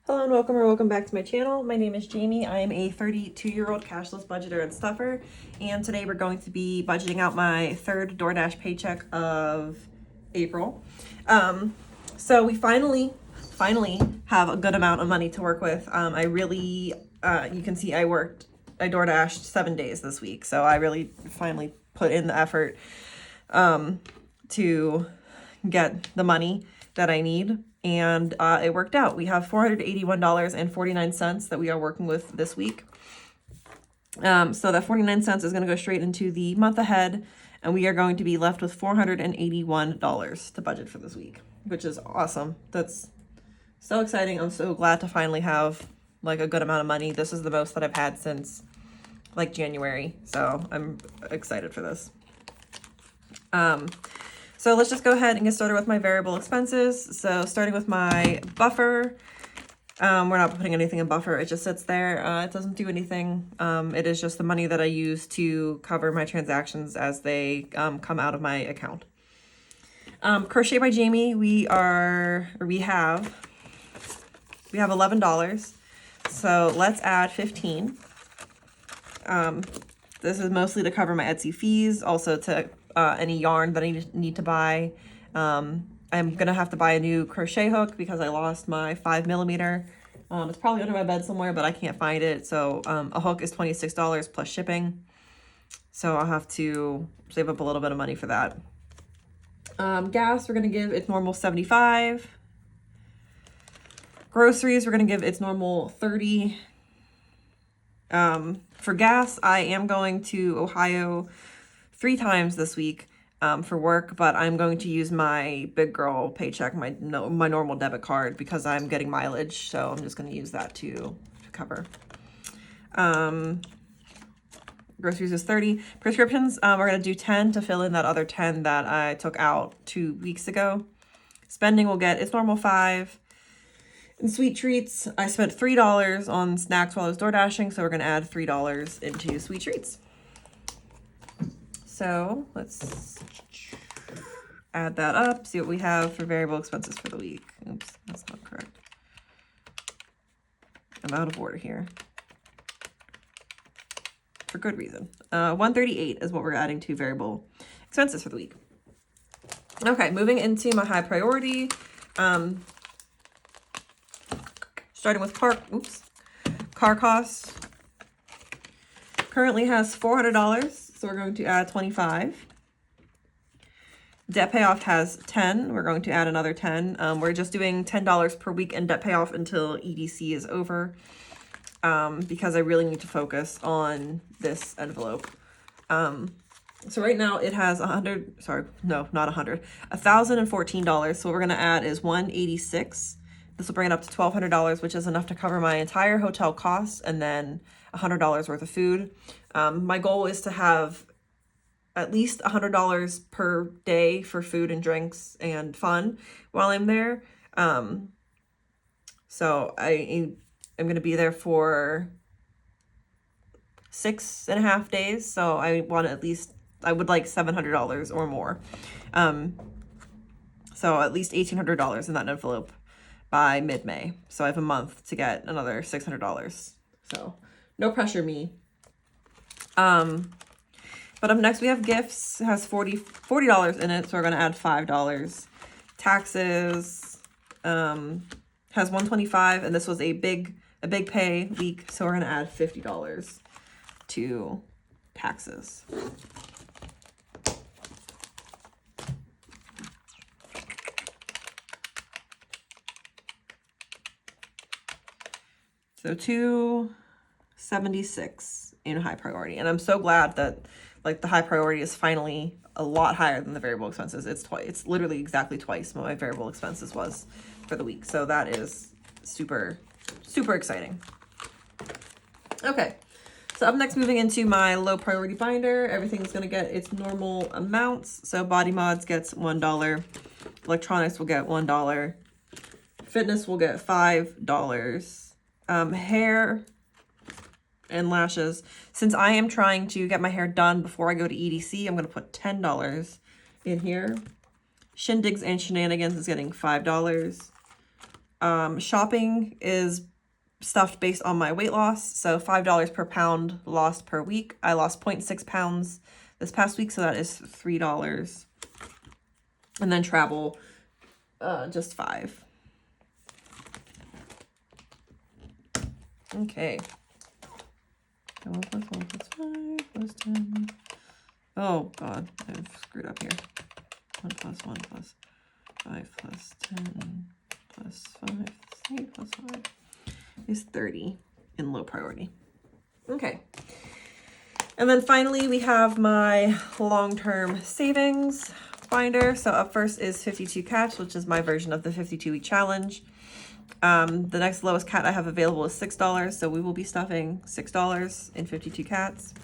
Hello and welcome back to my channel. My name is Jamie. I am a 32-year-old cashless budgeter and stuffer, and today we're going to be budgeting out my third DoorDash paycheck of April. So we finally have a good amount of money to work with. You can see I DoorDashed 7 days this week, so I really finally put in the effort to get the money that I need. And it worked out. We have $481.49 that we are working with this week. So that 49 cents is going to go straight into the month ahead, and we are going to be left with $481 to budget for this week, which is awesome. That's so exciting. I'm so glad to finally have like a good amount of money. This is the most that I've had since like January, so I'm excited for this. So let's just go ahead and get started with my variable expenses. So starting with my buffer, we're not putting anything in buffer. It just sits there. It doesn't do anything. It is just the money that I use to cover my transactions as they come out of my account. Crochet by Jamie, we have $11. So let's add 15. This is mostly to cover my Etsy fees, also to any yarn that I need to buy. I'm gonna have to buy a new crochet hook because I lost my 5mm. It's probably under my bed somewhere, but I can't find it. So a hook is $26 plus shipping. So I'll have to save up a little bit of money for that. Gas, we're gonna give its normal 75. Groceries, we're gonna give its normal 30. For gas, I am going to Ohio 3 times this week for work, but I'm going to use my big girl paycheck, my normal debit card, because I'm getting mileage, so I'm just going to use that to cover. Groceries is 30. Prescriptions, we're going to do 10 to fill in that other 10 that I took out 2 weeks ago. Spending will get its normal 5. And sweet treats, I spent $3 on snacks while I was door dashing, so we're going to add $3 into sweet treats. So let's add that up, see what we have for variable expenses for the week. Oops, that's not correct. I'm out of order here. For good reason. 138 is what we're adding to variable expenses for the week. Okay, moving into my high priority. Starting with car costs. Currently has $400, so we're going to add 25. Debt payoff has 10. We're going to add another 10. We're just doing $10 per week in debt payoff until EDC is over, because I really need to focus on this envelope. So right now it has $1,014. So what we're going to add is $186. This will bring it up to $1,200, which is enough to cover my entire hotel costs and then $100 worth of food. My goal is to have at least $100 per day for food and drinks and fun while I'm there. So I'm going to be there for 6.5 days. So I would like $700 or more. So at least $1,800 in that envelope by mid-May. So I have a month to get another $600. So no pressure me. But up next we have gifts. It has $40 in it, so we're gonna add $5. Taxes has $125, and this was a big pay week, so we're gonna add $50 to taxes. So $276 in high priority. And I'm so glad that like the high priority is finally a lot higher than the variable expenses. It's literally exactly twice what my variable expenses was for the week. So that is super, super exciting. Okay. So up next, moving into my low priority binder, everything's going to get its normal amounts. So Body Mods gets $1. Electronics will get $1. Fitness will get $5. Hair and lashes. Since I am trying to get my hair done before I go to EDC, I'm going to put $10 in here. Shindigs and Shenanigans is getting $5. Shopping is stuffed based on my weight loss. So $5 per pound lost per week. I lost 0.6 pounds this past week, so that is $3. And then travel, just 5. Okay. 1 plus 1 plus 5 plus 10. Oh god, I've screwed up here. 1 plus 1 plus 5 plus 10 plus 5 plus 8 plus 5 is 30 in low priority. Okay. And then finally we have my long-term savings binder. So up first is 52 cats, which is my version of the 52-week challenge. The next lowest cat I have available is $6, so we will be stuffing $6 in 52 cats.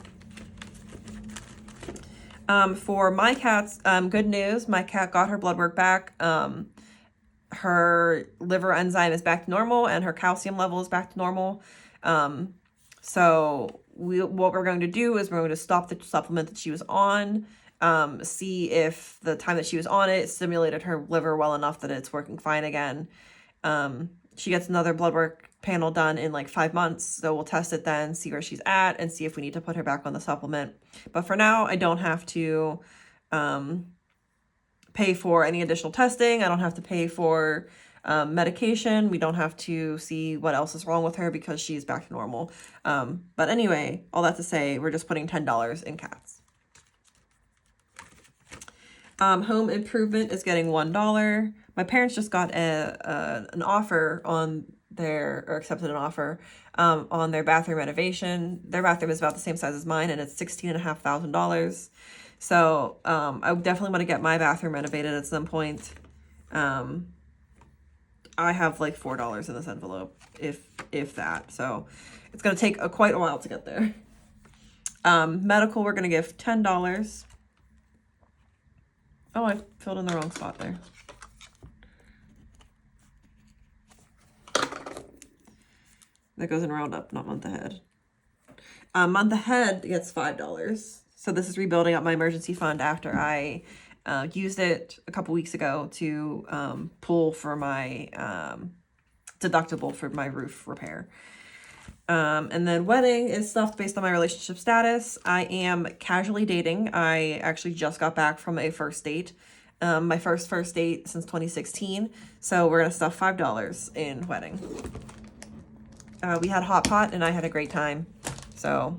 For my cats, good news, my cat got her blood work back. Her liver enzyme is back to normal and her calcium level is back to normal. So what we're going to do is we're going to stop the supplement that she was on, see if the time that she was on it stimulated her liver well enough that it's working fine again. She gets another blood work panel done in like 5 months, so we'll test it then, see where she's at, and see if we need to put her back on the supplement. But for now, I don't have to pay for any additional testing. I don't have to pay for medication. We don't have to see what else is wrong with her because she's back to normal. But anyway, all that to say, we're just putting $10 in cats. Home improvement is getting $1. My parents just got an offer on their, or accepted an offer on their bathroom renovation. Their bathroom is about the same size as mine, and it's $16,500. So I definitely want to get my bathroom renovated at some point. I have like $4 in this envelope, if that. So it's going to take quite a while to get there. Medical, we're going to give $10. Oh, I filled in the wrong spot there. That goes in roundup, not month ahead. Month ahead gets $5. So this is rebuilding up my emergency fund after I used it a couple weeks ago to pull for my deductible for my roof repair. And then wedding is stuffed based on my relationship status. I am casually dating. I actually just got back from a first date. My first date since 2016. So we're going to stuff $5 in wedding. We had hot pot and I had a great time. So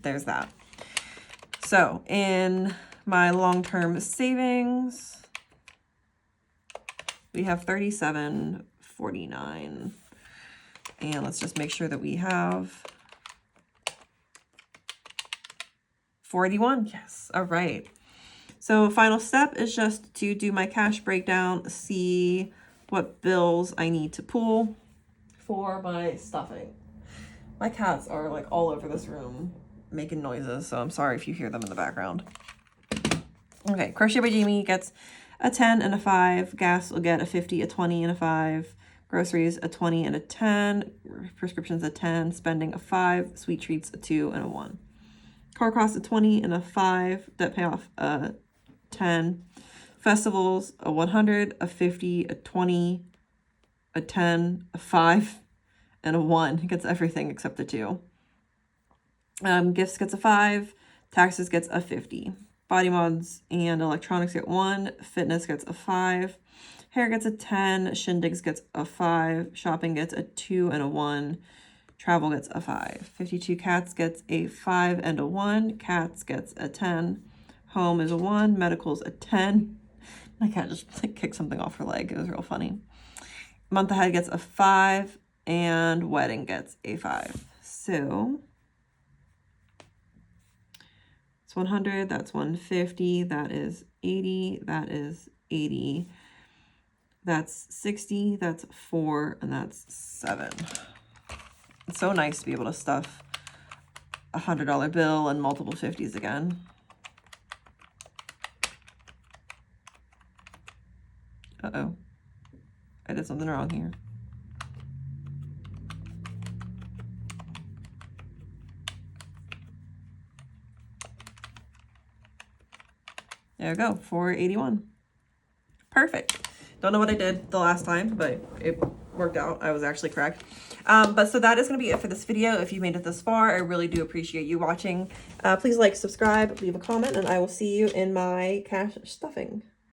there's that. So in my long-term savings, we have $37.49. And let's just make sure that we have $481. Yes. All right. So final step is just to do my cash breakdown, see what bills I need to pull for my stuffing. My cats are like all over this room making noises, so I'm sorry if you hear them in the background. Okay, Crochet by Jamie gets a 10 and a 5. Gas will get a 50, a 20, and a 5. Groceries, a 20 and a 10. Prescriptions, a 10. Spending, a 5. Sweet treats, a 2 and a 1. Car costs, a 20 and a 5. Debt payoff, a 10. Festivals, a 100, a 50, a 20, a 10, a 5, and a 1. It gets everything except the 2. Gifts gets a 5. Taxes gets a 50. Body mods and electronics get 1. Fitness gets a 5. Hair gets a 10. Shindigs gets a 5. Shopping gets a 2 and a 1. Travel gets a 5. 52 cats gets a 5 and a 1. Cats gets a 10. Home is a 1. Medical's a 10. My cat just like kicked something off her leg. It was real funny. Month ahead gets a 5. And wedding gets a 5. So it's 100. That's 150. That is 80. That is 80. That's 60. That's 4. And that's 7. It's so nice to be able to stuff a $100 bill and multiple 50s again. Uh-oh. I did something wrong here. There we go, 481. Perfect. Don't know what I did the last time, but it worked out. I was actually correct. But so that is going to be it for this video. If you made it this far, I really do appreciate you watching. Please like, subscribe, leave a comment, and I will see you in my cash stuffing.